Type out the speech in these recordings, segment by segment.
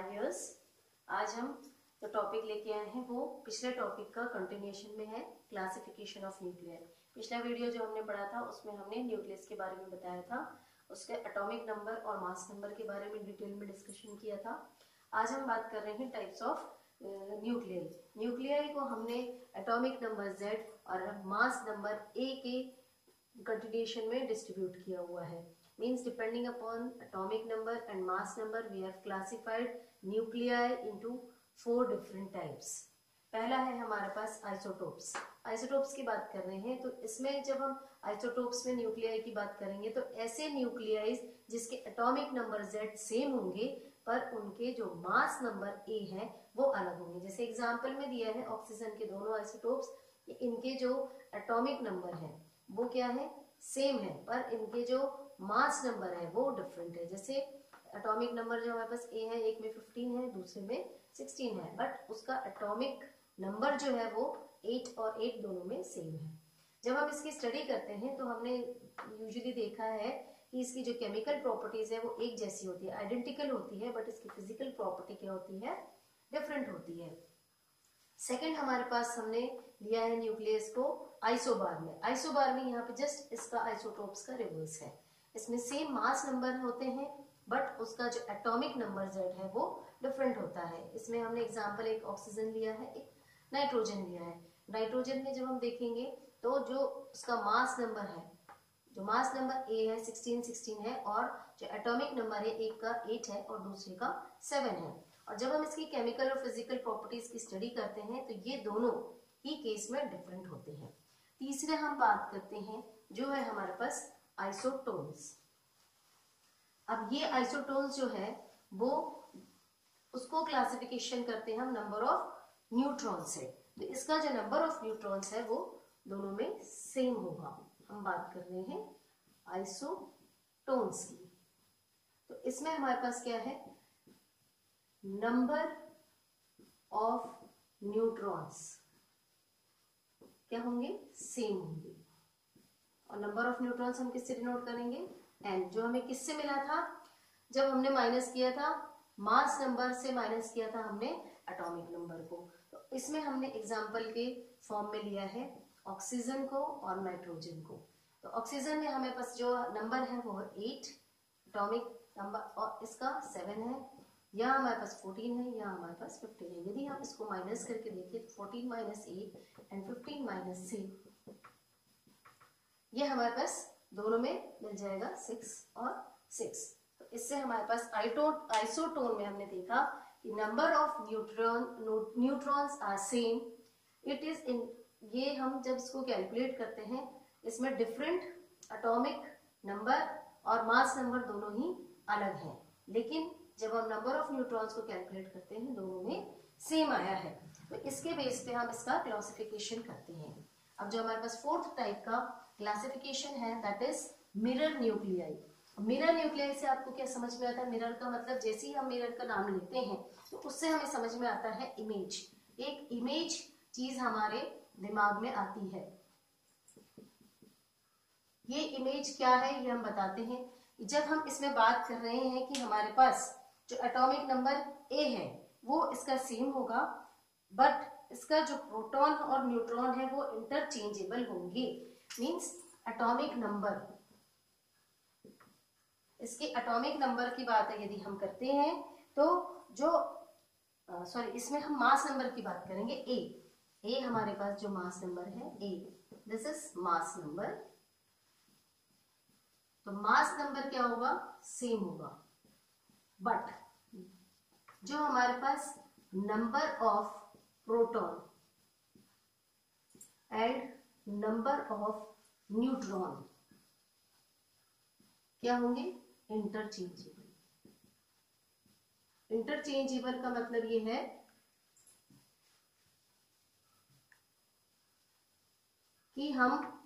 हाय viewers, आज हम जो टॉपिक लेके आए हैं वो पिछले टॉपिक का कंटिन्यूएशन में है, क्लासिफिकेशन ऑफ न्यूक्लियर। पिछला वीडियो जो हमने पढ़ा था उसमें हमने न्यूक्लियस के बारे में बताया था, उसके एटॉमिक नंबर और मास नंबर के बारे में डिटेल में डिस्कशन किया था। आज हम बात कर रहे हैं टाइप्स ऑफ न्यूक्लियर। न्यूक्लियर को हमने एटॉमिक नंबर Z और मास नंबर A के कंटिन्यूएशन में डिस्ट्रीब्यूट किया हुआ है। Means depending upon atomic number and mass number we have classified nuclei into 4 different types. पहला है हमारे पास आइसोटोप्स। आइसोटोप्स की बात कर रहे हैं तो इसमें जब हम आइसोटोप्स में न्यूक्लियाई की बात करेंगे तो ऐसे न्यूक्लियाई जिसके एटॉमिक नंबर Z सेम होंगे पर उनके जो मास नंबर A है वो अलग होंगे। जैसे एग्जांपल में दिया है ऑक्सीजन के दोनों आइसोटोप्स, इनके जो एटॉमिक नंबर है वो क्या है, सेम है, पर इनके जो मास नंबर है वो डिफरेंट है। जैसे एटॉमिक नंबर जो हमारे पास A है, एक में 15 है, दूसरे में 16 है, बट उसका एटॉमिक नंबर जो है वो 8 और 8 दोनों में सेम है। जब हम इसकी स्टडी करते हैं तो हमने यूजुअली देखा है कि इसकी जो केमिकल प्रॉपर्टीज है वो एक जैसी होती है, आइडेंटिकल होती है, बट इसकी फिजिकल प्रॉपर्टी क्या होती है, डिफरेंट होती है। सेकेंड हमारे पास हमने लिया है न्यूक्लियस को आइसोबार में। आइसोबार में यहाँ पे जस्ट इसका आइसोटोप्स का रिवर्स है, इसमें सेम मास नंबर होते हैं बट उसका जो एटॉमिक नंबर Z है वो डिफरेंट होता है। इसमें हमने एग्जांपल एक ऑक्सीजन लिया है, एक नाइट्रोजन लिया है। नाइट्रोजन में जब हम देखेंगे तो जो उसका मास नंबर है, जो मास नंबर A है 16 है और जो एटॉमिक नंबर है एक का 8 है और दूसरे का 7 है। और जब हम इसकी केमिकल और फिजिकल प्रॉपर्टीज की स्टडी करते हैं तो ये दोनों ही केस में डिफरेंट होते हैं। तीसरे हम बात करते हैं जो है हमारे पास आइसोटोन्स। अब ये आइसोटोन्स जो है वो उसको क्लासिफिकेशन करते हैं हम नंबर ऑफ न्यूट्रॉन से। तो इसका जो नंबर ऑफ न्यूट्रॉन्स है वो दोनों में सेम होगा। हम बात कर रहे हैं आइसोटोन्स की। तो इसमें हमारे पास क्या है, नंबर ऑफ न्यूट्रॉन्स क्या होंगे, सेम होंगे। और नंबर ऑफ न्यूट्रॉन्स हम किससे डिनोट करेंगे, n, जो हमें किससे मिला था जब हमने माइनस किया था, मास नंबर से माइनस किया था हमने एटॉमिक नंबर को। तो इसमें हमने एग्जांपल के फॉर्म में लिया है ऑक्सीजन को और नाइट्रोजन को। तो ऑक्सीजन में हमें पास जो नंबर है वो 8 एटॉमिक नंबर और इसका 7 है, यहाँ हमारे पास 14 है, यहाँ हमारे पास 15 है। यदि हम इसको माइनस करके देखिए तो 14 माइनस 8 एंड 15 माइनस 3, ये हमारे पास दोनों में मिल जाएगा 6 और 6। तो इससे हमारे पास आइसोटोन में हमने देखा कि number of neutrons are same, it is in, ये हम जब इसको कैलकुलेट करते हैं इसमें डिफरेंट एटॉमिक नंबर और मास नंबर दोनों ही अलग हैं, लेकिन जब हम नंबर ऑफ न्यूट्रॉन्स को कैलकुलेट करते हैं दोनों में सेम आया है। तो इसके बेस पे हम इसका क्लासिफिकेशन करते हैं। अब जो हमारे पास फोर्थ टाइप का क्लासिफिकेशन है that is mirror nuclei. Mirror nuclei से आपको क्या समझ में आता है, मिरर का मतलब जैसे ही हम मिरर का नाम लेते हैं तो उससे हमें समझ में आता है इमेज, एक इमेज चीज हमारे दिमाग में आती है। ये इमेज क्या है ये हम बताते हैं। जब हम इसमें बात कर रहे हैं कि हमारे पास जो एटॉमिक नंबर A है वो इसका सेम होगा बट इसका जो प्रोटॉन और न्यूट्रॉन है वो इंटरचेंजेबल होंगे। मींस एटॉमिक नंबर, इसके एटॉमिक नंबर की बात है यदि हम करते हैं तो जो इसमें हम मास नंबर की बात करेंगे। A हमारे पास जो मास नंबर है A, this is mass number. तो मास नंबर क्या होगा, सेम होगा, बट जो हमारे पास number of proton and number of neutron क्या होंगे, इंटरचेंजेबल। इंटरचेंजेबल का मतलब ये है कि हम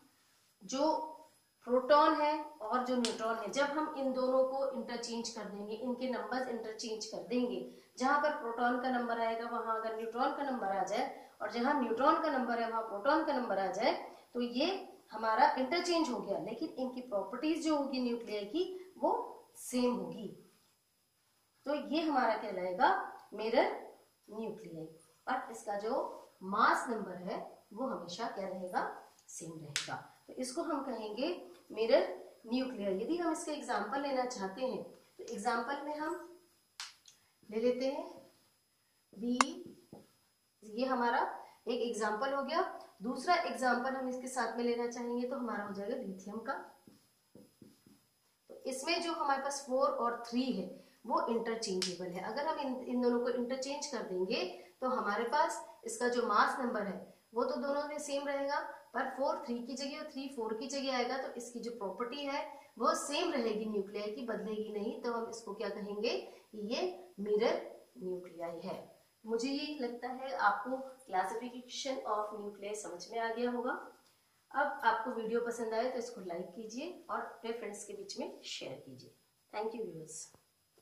जो प्रोटॉन है और जो न्यूट्रॉन है, जब हम इन दोनों को इंटरचेंज कर देंगे, इनके नंबर्स इंटरचेंज कर देंगे, जहां पर प्रोटॉन का नंबर आएगा वहां अगर न्यूट्रॉन का नंबर आ जाए और जहां न्यूट्रॉन का नंबर है वहां प्रोटॉन का नंबर आ जाए तो ये हमारा इंटरचेंज हो गया, लेकिन इनकी प्रॉपर्टीज जो होगी न्यूक्लियर की वो सेम होगी। तो ये हमारा कहलाएगा मिरर न्यूक्लियाई। और इसका जो मास नंबर है वो हमेशा क्या रहेगा, सेम रहेगा। तो इसको हम कहेंगे मिरर न्यूक्लियाई। यदि हम इसका एग्जांपल लेना चाहते हैं तो एग्जांपल में हम ले लेते हैं बी, ये हमारा एक एग्जांपल हो गया। दूसरा एग्जांपल हम इसके साथ में लेना चाहेंगे तो हमारा हो जाएगा लिथियम का। तो इसमें जो हमारे पास 4 और 3 है वो इंटरचेंजेबल है। अगर हम इन दोनों को इंटरचेंज कर देंगे तो हमारे पास इसका जो मास नंबर है वो तो दोनों में सेम रहेगा, पर 4 3 की जगह और 3 4 की जगह आएगा, तो इसकी जो प्रॉपर्टी है वो सेम रहेगी, न्यूक्लियाई की बदलेगी नहीं। तो हम इसको क्या कहेंगे, ये मिरर न्यूक्लियाई है। मुझे ये लगता है आपको क्लासिफिकेशन ऑफ न्यूक्लियाई समझ में आ गया होगा। अब आपको वीडियो पसंद आए तो इसको लाइक कीजिए और अपने फ्रेंड्स के बीच में शेयर कीजिए। Thank you viewers.